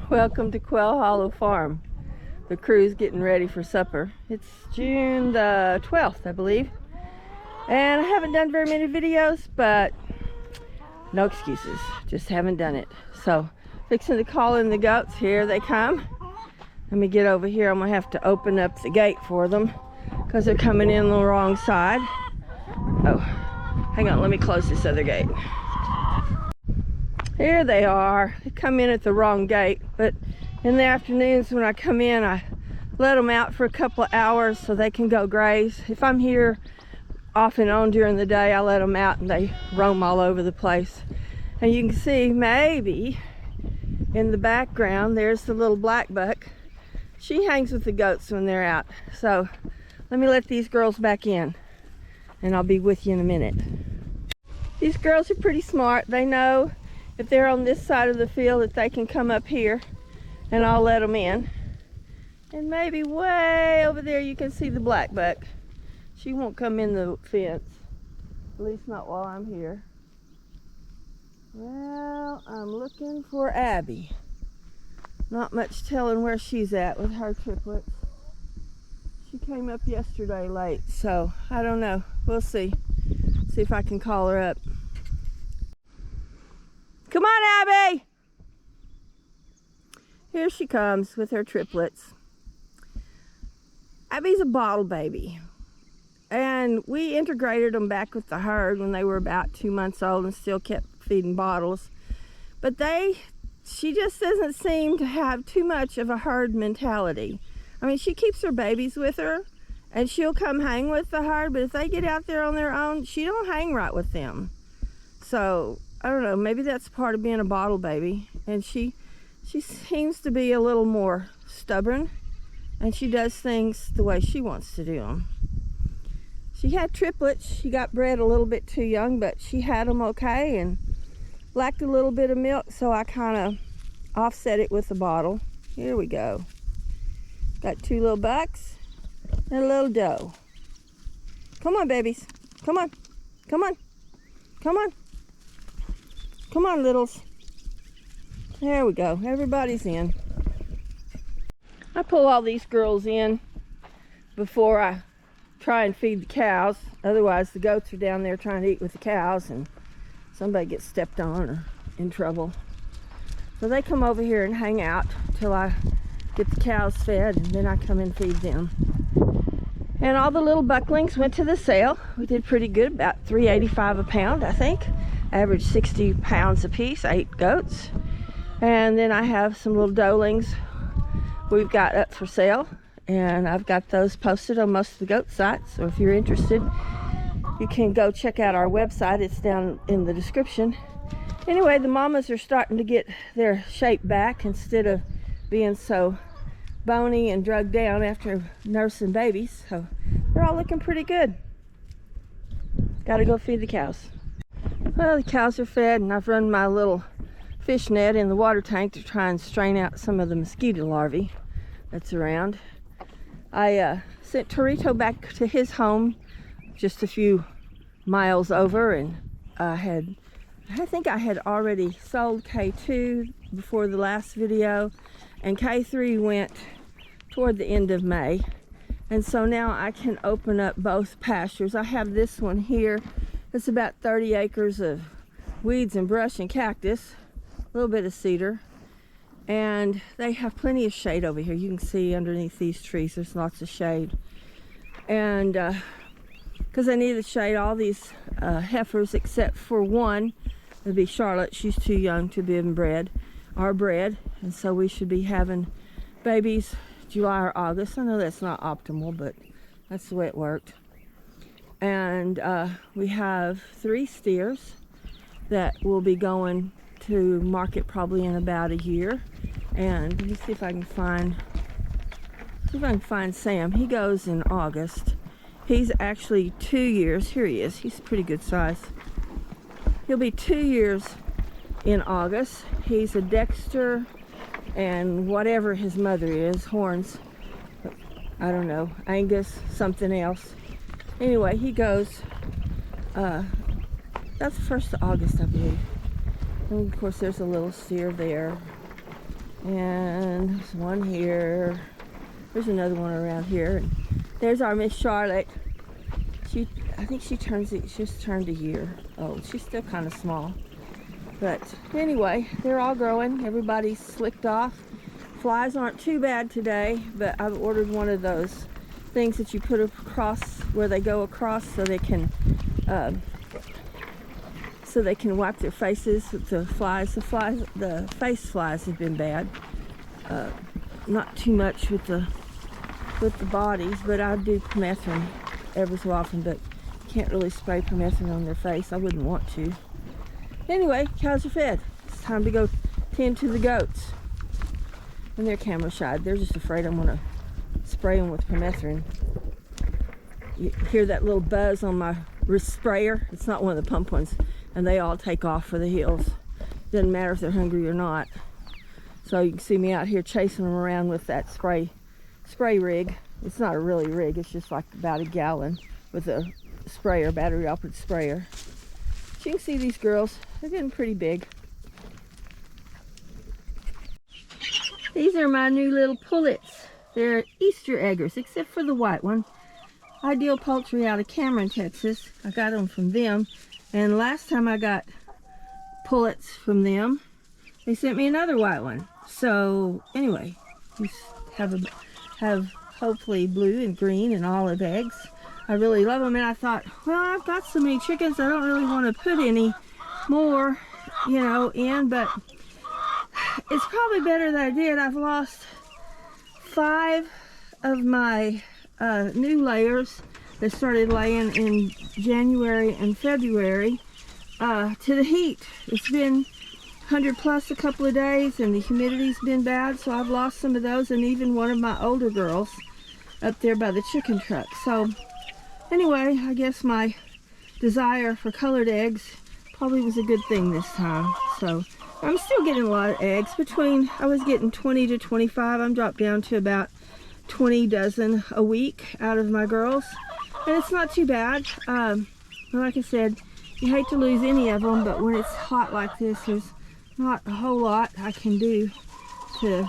Welcome to Quail Hollow Farm. The crew's getting ready for supper. It's June the 12th, I believe. And I haven't done very many videos, but no excuses. Just haven't done it. So, fixing to call in the goats. Here they come. Let me get over here. I'm going to have to open up the gate for them because they're coming in the wrong side. Oh, hang on. Let me close this other gate. Here they are. They come in at the wrong gate, but in the afternoons when I come in, I let them out for a couple of hours so they can go graze. If I'm here off and on during the day, I let them out and they roam all over the place. And you can see maybe in the background, there's the little black buck. She hangs with the goats when they're out. So let me let these girls back in and I'll be with you in a minute. These girls are pretty smart. They know if they're on this side of the field that they can come up here and I'll let them in. And maybe way over there you can see the black buck. She won't come in the fence, at least not while I'm here. Well, I'm looking for Abby. Not much telling where she's at with her triplets. She came up yesterday late, so I don't know. We'll see. See if I can call her up. Come on, Abby! Here she comes with her triplets. Abby's a bottle baby. And we integrated them back with the herd when they were about 2 months old and still kept feeding bottles. But she just doesn't seem to have too much of a herd mentality. I mean, she keeps her babies with her and she'll come hang with the herd, but if they get out there on their own, she don't hang right with them. So I don't know, maybe that's part of being a bottle baby. And she seems to be a little more stubborn, and she does things the way she wants to do them. She had triplets. She got bred a little bit too young, but she had them okay and lacked a little bit of milk, so I kind of offset it with a bottle. Here we go. Got 2 little bucks and a little doe. Come on, babies. Come on. Come on. Come on. Come on, littles. There we go. Everybody's in. I pull all these girls in before I try and feed the cows. Otherwise, the goats are down there trying to eat with the cows and somebody gets stepped on or in trouble. So they come over here and hang out till I get the cows fed, and then I come and feed them. And all the little bucklings went to the sale. We did pretty good, about $3.85 a pound, I think. Average 60 pounds a piece, 8 goats. And then I have some little doelings we've got up for sale, and I've got those posted on most of the goat sites. So if you're interested, you can go check out our website. It's down in the description. Anyway, the mamas are starting to get their shape back instead of being so bony and drugged down after nursing babies. So they're all looking pretty good. Gotta go feed the cows. Well, the cows are fed, and I've run my little fish net in the water tank to try and strain out some of the mosquito larvae that's around. I sent Torito back to his home just a few miles over, and I think I had already sold K2 before the last video, and K3 went toward the end of May. And so now I can open up both pastures. I have this one here. It's about 30 acres of weeds and brush and cactus, a little bit of cedar, and they have plenty of shade over here. You can see underneath these trees there's lots of shade. And because they need to shade all these heifers except for one, it'd be Charlotte. She's too young to be bred, and so we should be having babies July or August. I know that's not optimal, but that's the way it worked. And we have 3 steers that will be going to market probably in about a year. And let me see if I can find Sam. He goes in August. He's actually 2 years. Here he is. He's pretty good size. He'll be 2 years in August. He's a Dexter and whatever his mother is, horns. I don't know, Angus, something else. Anyway, he goes, that's the 1st of August, I believe. And of course, there's a little steer there. And there's one here. There's another one around here. And there's our Miss Charlotte. I think she just turned a year old. She's still kind of small. But anyway, they're all growing. Everybody's slicked off. Flies aren't too bad today, but I've ordered one of those things that you put across where they go across so they can wipe their faces with the flies. The face flies have been bad. Not too much with the bodies, but I do permethrin every so often, but can't really spray permethrin on their face. I wouldn't want to. Anyway, cows are fed. It's time to go tend to the goats. And they're camera shy. They're just afraid I'm gonna spray them with permethrin. You hear that little buzz on my sprayer? It's not one of the pump ones. And they all take off for the hills. Doesn't matter if they're hungry or not. So you can see me out here chasing them around with that spray rig. It's not a really rig, it's just like about a gallon with a sprayer, battery operated sprayer. So you can see these girls, they're getting pretty big. These are my new little pullets. They're Easter eggers, except for the white one. Ideal Poultry out of Cameron, Texas. I got them from them. And last time I got pullets from them, they sent me another white one. So anyway, these have hopefully blue and green and olive eggs. I really love them, and I thought, well, I've got so many chickens, I don't really want to put any more, in, but it's probably better that I did. I've lost 5 of my new layers that started laying in January and February to the heat. It's been 100 plus a couple of days, and the humidity's been bad, so I've lost some of those, and even one of my older girls up there by the chicken truck. So anyway, I guess my desire for colored eggs probably was a good thing this time. So I'm still getting a lot of eggs. I was getting 20 to 25. I'm dropped down to about 20 dozen a week out of my girls, and it's not too bad. Like I said, you hate to lose any of them, but when it's hot like this, there's not a whole lot I can do to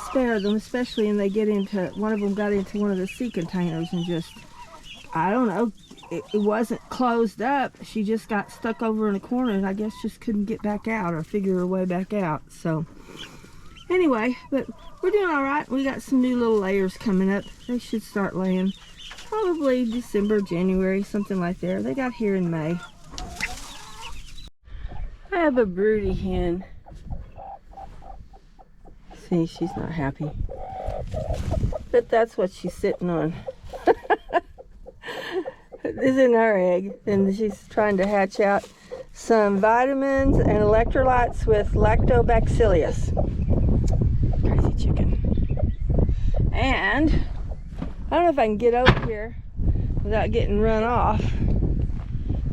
spare them, especially when they get into, one of them got into one of the sea containers and just, I don't know, it wasn't closed up. She just got stuck over in a corner and I guess just couldn't get back out or figure her way back out. So anyway, but we're doing all right. We got some new little layers coming up. They should start laying probably December, January, something like that. They got here in May. I have a broody hen. See, she's not happy. But that's what she's sitting on. This isn't her egg, and she's trying to hatch out some vitamins and electrolytes with lactobacillus. Crazy chicken. And I don't know if I can get over here without getting run off.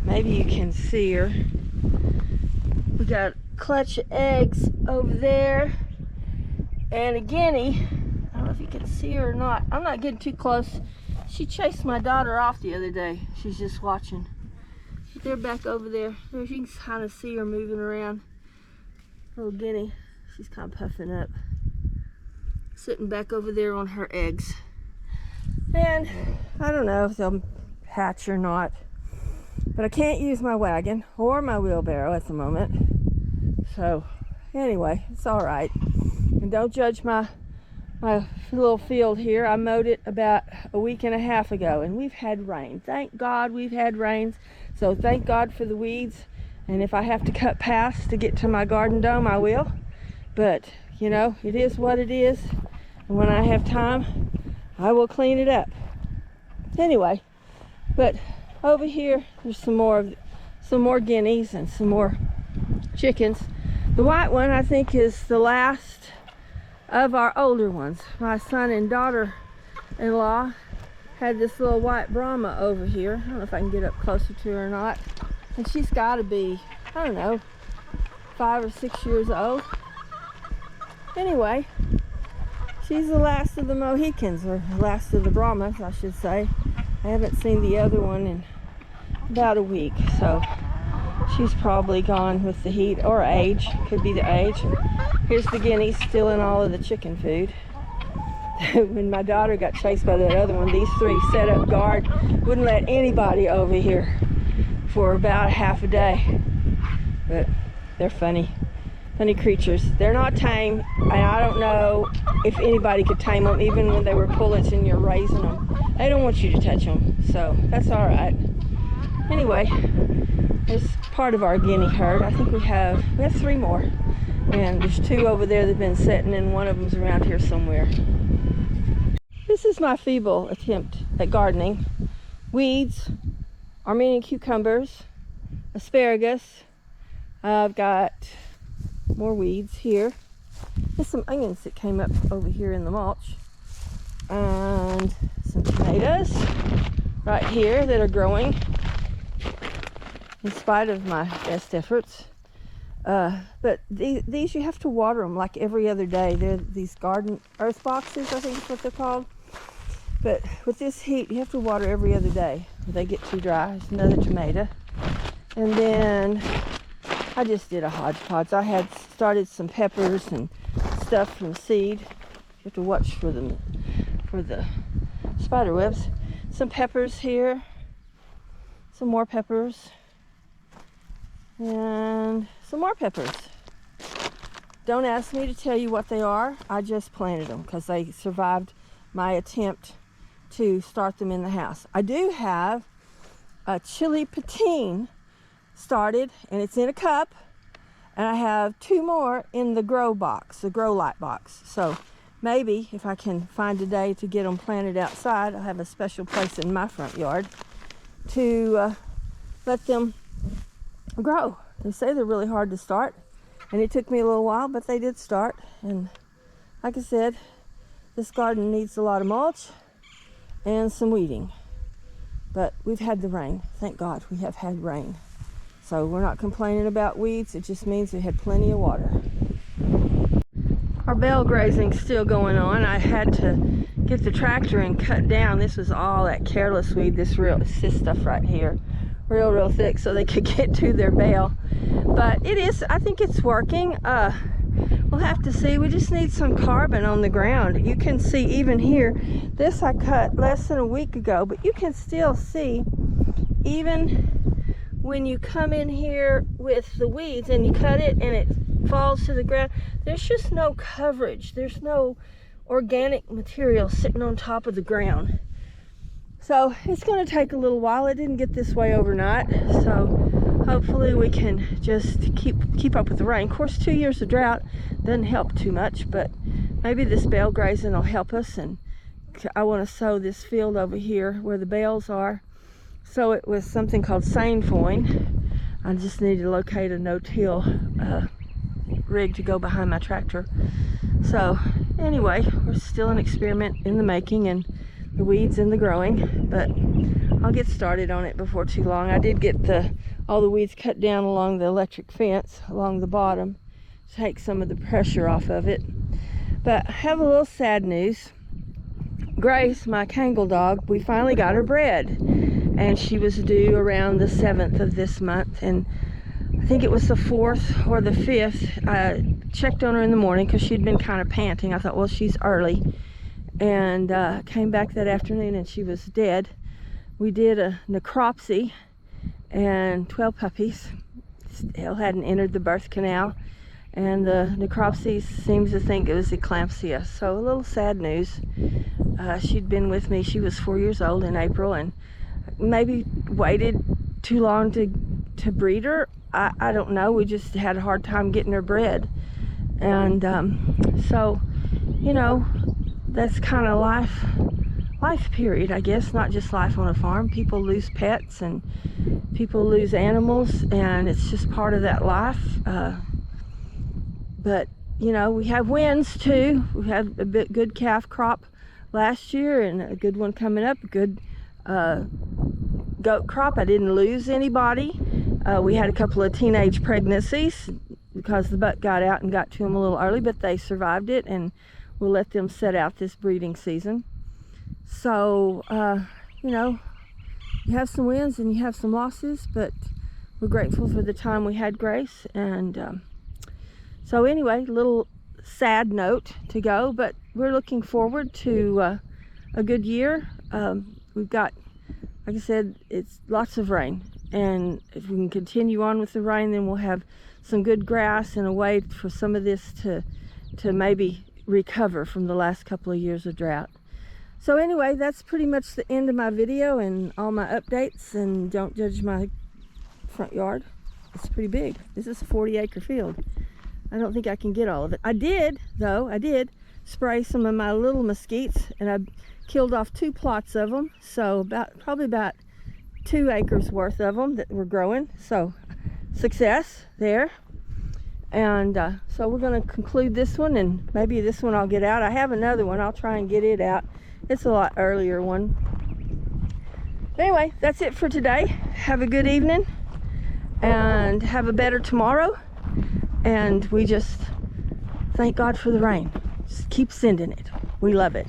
Maybe you can see her. We got a clutch of eggs over there and a guinea. I don't know if you can see her or not. I'm not getting too close. She chased my daughter off the other day. She's just watching. They're back over there. There, you can kind of see her moving around. Little guinea. She's kind of puffing up. Sitting back over there on her eggs. And I don't know if they'll hatch or not. But I can't use my wagon or my wheelbarrow at the moment. So anyway, it's all right. And don't judge my little field here. I mowed it about a week and a half ago, and we've had rain. Thank God we've had rains. So thank God for the weeds. And if I have to cut paths to get to my garden dome, I will. But it is what it is. And when I have time, I will clean it up. Anyway, but over here there's some more guineas and some more chickens. The white one I think is the last of our older ones. My son and daughter-in-law had this little white Brahma over here. I don't know if I can get up closer to her or not. And she's got to be, I don't know, 5 or 6 years old. Anyway, she's the last of the Mohicans, or the last of the Brahmas, I should say. I haven't seen the other one in about a week, so She's probably gone with the heat or age. Could be the age. Here's the guineas stealing all of the chicken food. When my daughter got chased by that other one, these three set up guard, wouldn't let anybody over here for about half a day. But they're funny creatures. They're not tame, and I don't know if anybody could tame them, even when they were pullets and you're raising them. They don't want you to touch them, so that's all right. Anyway, it's part of our guinea herd. I think we have 3 more, and there's 2 over there that've been sitting, and one of them's around here somewhere. This is my feeble attempt at gardening. Weeds, Armenian cucumbers, asparagus. I've got more weeds here. There's some onions that came up over here in the mulch. And some tomatoes right here that are growing in spite of my best efforts. But these you have to water them like every other day. They're these garden earth boxes, I think is what they're called. But with this heat, you have to water every other day. If they get too dry, there's another tomato. And then I just did a hodgepodge. I had started some peppers and stuff from seed. You have to watch for them, for the spider webs. Some peppers here. Some more peppers. And some more peppers. Don't ask me to tell you what they are. I just planted them because they survived my attempt to start them in the house. I do have a chili patine started, and it's in a cup, and I have 2 more in the grow box, the grow light box. So maybe if I can find a day to get them planted outside, I'll have a special place in my front yard to let them grow. They say they're really hard to start, and it took me a little while, but they did start. And like I said, this garden needs a lot of mulch and some weeding, but we've had the rain. Thank God we have had rain, so we're not complaining about weeds. It just means we had plenty of water. Our bale grazing's still going on. I had to get the tractor and cut down. This was all that careless weed, this stuff right here, real thick, so they could get to their bale. But I think it's working. We'll have to see. We just need some carbon on the ground. You can see even here, this I cut less than a week ago, but you can still see even when you come in here with the weeds and you cut it and it falls to the ground, there's just no coverage. There's no organic material sitting on top of the ground. So it's going to take a little while. It didn't get this way overnight, so hopefully we can just keep up with the rain. Of course, 2 years of drought doesn't help too much, but maybe this bale grazing will help us. And I want to sow this field over here where the bales are. So it was something called sainfoin. I just need to locate a no-till rig to go behind my tractor. So anyway, we're still an experiment in the making, and the weeds in the growing, but I'll get started on it before too long. I did get all the weeds cut down along the electric fence along the bottom to take some of the pressure off of it. But I have a little sad news. Grace, my Kangal dog, we finally got her bred, and she was due around the 7th of this month, and I think it was the 4th or the 5th. I checked on her in the morning because she'd been kind of panting. I thought, well, she's early, and came back that afternoon and she was dead. We did a necropsy, and 12 puppies still hadn't entered the birth canal, and the necropsy seems to think it was eclampsia. So a little sad news. She'd been with me. She was 4 years old in April, and maybe waited too long to breed her. I don't know. We just had a hard time getting her bred, and so, you know, that's kind of life period, I guess. Not just life on a farm. People lose pets and people lose animals, and it's just part of that life. But you know, we have wins too. We had a good calf crop last year, and a good one coming up. A good goat crop. I didn't lose anybody. We had a couple of teenage pregnancies because the buck got out and got to them a little early, but they survived it, and we'll let them set out this breeding season. So, you know, you have some wins and you have some losses, but we're grateful for the time we had Grace. And so anyway, little sad note to go, but we're looking forward to a good year. We've got, like I said, it's lots of rain, and if we can continue on with the rain, then we'll have some good grass and a way for some of this to maybe recover from the last couple of years of drought. So anyway, that's pretty much the end of my video and all my updates. And don't judge my front yard. It's pretty big. This is a 40-acre field. I don't think I can get all of it. I did spray some of my little mesquites, and I killed off 2 plots of them, so probably about 2 acres worth of them that were growing. So success there. And so we're going to conclude this one, and maybe this one I'll get out. I have another one. I'll try and get it out. It's a lot earlier one. But anyway, that's it for today. Have a good evening and have a better tomorrow. And we just thank God for the rain. Just keep sending it. We love it.